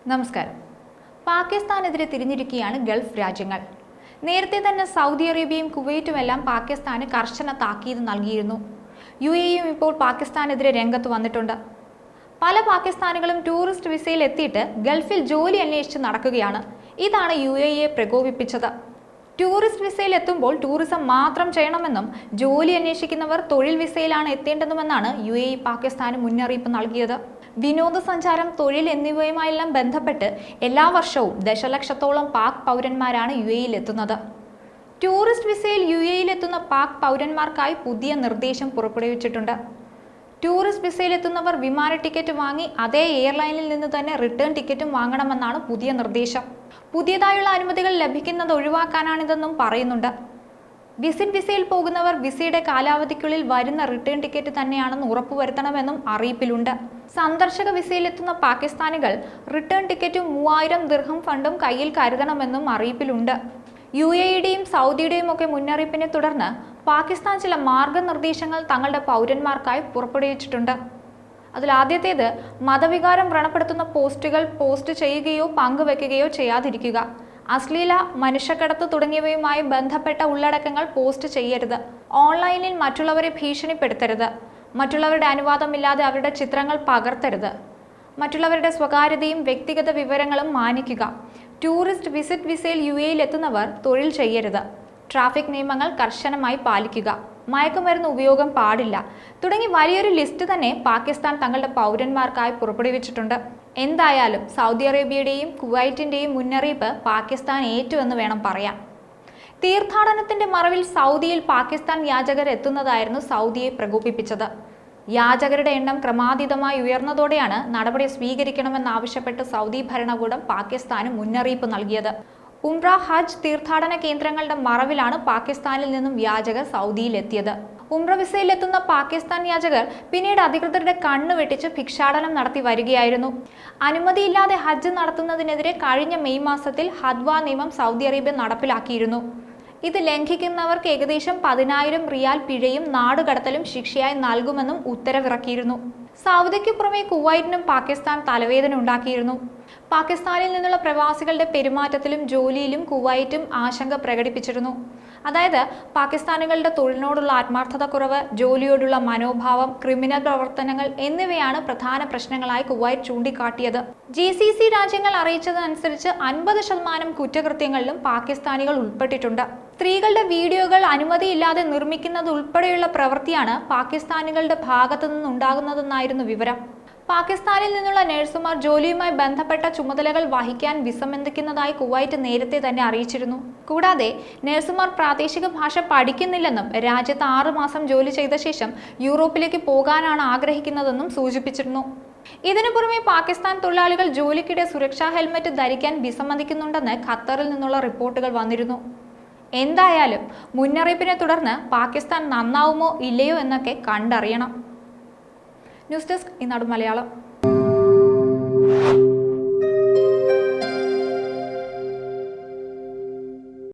നമസ്കാരം. പാകിസ്ഥാനെതിരെ തിരിഞ്ഞിരിക്കുകയാണ് ഗൾഫ് രാജ്യങ്ങൾ. നേരത്തെ തന്നെ സൗദി അറേബ്യയും കുവൈറ്റുമെല്ലാം പാകിസ്ഥാന് കർശന താക്കീത് നൽകിയിരുന്നു. UAEയും ഇപ്പോൾ പാകിസ്ഥാനെതിരെ രംഗത്ത് വന്നിട്ടുണ്ട്. പല പാകിസ്ഥാനികളും ടൂറിസ്റ്റ് വിസയിൽ എത്തിയിട്ട് ഗൾഫിൽ ജോലി അന്വേഷിച്ച് നടക്കുകയാണ്. ഇതാണ് UAEയെ പ്രകോപിപ്പിച്ചത്. ടൂറിസ്റ്റ് വിസയിൽ എത്തുമ്പോൾ ടൂറിസം മാത്രം ചെയ്യണമെന്നും ജോലി അന്വേഷിക്കുന്നവർ തൊഴിൽ വിസയിലാണ് എത്തേണ്ടതുമെന്നാണ് UAE പാകിസ്ഥാന് മുന്നറിയിപ്പ് നൽകിയത്. വിനോദസഞ്ചാരം, തൊഴിൽ എന്നിവയുമായെല്ലാം ബന്ധപ്പെട്ട് എല്ലാ വർഷവും ദശലക്ഷത്തോളം പാക് പൗരന്മാരാണ് UAEയിൽ എത്തുന്നത്. ടൂറിസ്റ്റ് വിസയിൽ UAEയിൽ എത്തുന്ന പാക് പൗരന്മാർക്കായി പുതിയ നിർദ്ദേശം പുറപ്പെടുവിച്ചിട്ടുണ്ട്. ടൂറിസ്റ്റ് വിസയിൽ എത്തുന്നവർ വിമാന ടിക്കറ്റ് വാങ്ങി അതേ എയർലൈനിൽ നിന്ന് തന്നെ റിട്ടേൺ ടിക്കറ്റും വാങ്ങണമെന്നാണ് പുതിയ നിർദ്ദേശം. പുതിയതായുള്ള അനുമതികൾ ലഭിക്കുന്നത് ഒഴിവാക്കാനാണിതെന്നും പറയുന്നുണ്ട്. വിസിറ്റ് വിസയിൽ പോകുന്നവർ വിസയുടെ കാലാവധിക്കുള്ളിൽ വരുന്ന റിട്ടേൺ ടിക്കറ്റ് തന്നെയാണെന്ന് ഉറപ്പുവരുത്തണമെന്നും അറിയിപ്പിലുണ്ട്. സന്ദർശക വിസയിലെത്തുന്ന പാകിസ്ഥാനികൾ റിട്ടേൺ ടിക്കറ്റും 3000 ദിർഹം ഫണ്ടും കയ്യിൽ കരുതണമെന്നും അറിയിപ്പിലുണ്ട്. UAEയുടെയും സൗദിയുടെയും ഒക്കെ മുന്നറിയിപ്പിനെ തുടർന്ന് പാകിസ്ഥാൻ ചില മാർഗനിർദ്ദേശങ്ങൾ തങ്ങളുടെ പൗരന്മാർക്കായി പുറപ്പെടുവിച്ചിട്ടുണ്ട്. അതിലാദ്യത്തേത്, മതവികാരം വ്രണപ്പെടുത്തുന്ന പോസ്റ്റുകൾ പോസ്റ്റ് ചെയ്യുകയോ പങ്കുവെക്കുകയോ ചെയ്യാതിരിക്കുക. അശ്ലീല, മനുഷ്യക്കടത്ത് തുടങ്ങിയവയുമായി ബന്ധപ്പെട്ട ഉള്ളടക്കങ്ങൾ പോസ്റ്റ് ചെയ്യരുത്. ഓൺലൈനിൽ മറ്റുള്ളവരെ ഭീഷണിപ്പെടുത്തരുത്. മറ്റുള്ളവരുടെ അനുവാദമില്ലാതെ അവരുടെ ചിത്രങ്ങൾ പകർത്തരുത്. മറ്റുള്ളവരുടെ സ്വകാര്യതയും വ്യക്തിഗത വിവരങ്ങളും മാനിക്കുക. ടൂറിസ്റ്റ് വിസിറ്റ് വിസയിൽ UAEയിൽ എത്തുന്നവർ തൊഴിൽ ചെയ്യരുത്. ട്രാഫിക് നിയമങ്ങൾ കർശനമായി പാലിക്കുക. മയക്കുമരുന്ന് ഉപയോഗം പാടില്ല തുടങ്ങി വലിയൊരു ലിസ്റ്റ് തന്നെ പാകിസ്ഥാൻ തങ്ങളുടെ പൗരന്മാർക്കായി പുറപ്പെടുവിച്ചിട്ടുണ്ട്. എന്തായാലും സൗദി അറേബ്യയുടെയും കുവൈറ്റിന്റെയും മുന്നറിയിപ്പ് പാകിസ്ഥാൻ ഏറ്റുവെന്ന് വേണം പറയാൻ. തീർത്ഥാടനത്തിന്റെ മറവിൽ സൗദിയിൽ പാകിസ്ഥാൻ യാചകർ എത്തുന്നതായിരുന്നു സൗദിയെ പ്രകോപിപ്പിച്ചത്. യാചകരുടെ എണ്ണം ക്രമാതീതമായി ഉയർന്നതോടെയാണ് നടപടി സ്വീകരിക്കണമെന്നാവശ്യപ്പെട്ട് സൗദി ഭരണകൂടം പാകിസ്ഥാന് മുന്നറിയിപ്പ് നൽകിയത്. ഉംറ, ഹജ്ജ് തീർത്ഥാടന കേന്ദ്രങ്ങളുടെ മറവിലാണ് പാകിസ്ഥാനിൽ നിന്നും യാചകർ സൗദിയിൽ എത്തിയത്. ഉംറ വിസയിലെത്തുന്ന പാകിസ്ഥാൻ യാചകർ പിന്നീട് അധികൃതരുടെ കണ്ണു വെട്ടിച്ച് ഭിക്ഷാടനം നടത്തി വരികയായിരുന്നു. അനുമതിയില്ലാതെ ഹജ്ജ് നടത്തുന്നതിനെതിരെ കഴിഞ്ഞ മെയ് മാസത്തിൽ ഹദ്വ നിയമം സൗദി അറേബ്യ നടപ്പിലാക്കിയിരുന്നു. ഇത് ലംഘിക്കുന്നവർക്ക് ഏകദേശം 10,000 റിയാൽ പിഴയും നാടുകടത്തലും ശിക്ഷയായി നൽകുമെന്നും ഉത്തരവിറക്കിയിരുന്നു. സൗദിക്ക് പുറമെ കുവൈറ്റിനും പാകിസ്ഥാൻ തലവേദന ഉണ്ടാക്കിയിരുന്നു. പാകിസ്ഥാനിൽ നിന്നുള്ള പ്രവാസികളുടെ പെരുമാറ്റത്തിലും ജോലിയിലും കുവൈറ്റും ആശങ്ക പ്രകടിപ്പിച്ചിരുന്നു. അതായത് പാകിസ്ഥാനികളുടെ തൊഴിലിനോടുള്ള ആത്മാർത്ഥതക്കുറവ്, ജോലിയോടുള്ള മനോഭാവം, ക്രിമിനൽ പ്രവർത്തനങ്ങൾ എന്നിവയാണ് പ്രധാന പ്രശ്നങ്ങളായി കുവൈറ്റ് ചൂണ്ടിക്കാട്ടിയത്. GCC രാജ്യങ്ങൾ അറിയിച്ചതനുസരിച്ച് 50% കുറ്റകൃത്യങ്ങളിലും പാകിസ്ഥാനികൾ ഉൾപ്പെട്ടിട്ടുണ്ട്. സ്ത്രീകളുടെ വീഡിയോകൾ അനുമതിയില്ലാതെ നിർമ്മിക്കുന്നത് ഉൾപ്പെടെയുള്ള പ്രവൃത്തിയാണ് പാകിസ്ഥാനികളുടെ ഭാഗത്തു നിന്നുണ്ടാകുന്നതെന്നായിരുന്നു വിവരം. പാകിസ്ഥാനിൽ നിന്നുള്ള നഴ്സുമാർ ജോലിയുമായി ബന്ധപ്പെട്ട ചുമതലകൾ വഹിക്കാൻ വിസമ്മതിക്കുന്നതായി കുവൈറ്റ് നേരത്തെ തന്നെ അറിയിച്ചിരുന്നു. കൂടാതെ നഴ്സുമാർ പ്രാദേശിക ഭാഷ പഠിക്കുന്നില്ലെന്നും രാജ്യത്ത് 6 മാസം ജോലി ചെയ്ത ശേഷം യൂറോപ്പിലേക്ക് പോകാനാണ് ആഗ്രഹിക്കുന്നതെന്നും സൂചിപ്പിച്ചിരുന്നു. ഇതിനു പുറമെ പാകിസ്ഥാൻ തൊഴിലാളികൾ ജോലിക്കിടെ സുരക്ഷാ ഹെൽമറ്റ് ധരിക്കാൻ വിസമ്മതിക്കുന്നുണ്ടെന്ന് ഖത്തറിൽ നിന്നുള്ള റിപ്പോർട്ടുകൾ വന്നിരുന്നു. എന്തായാലും മുന്നറിയിപ്പിനെ തുടർന്ന് പാകിസ്ഥാൻ നന്നാവുമോ ഇല്ലയോ എന്നൊക്കെ കണ്ടറിയണം. ന്യൂസ് ഡെസ്ക്, ഈനാട് മലയാളം.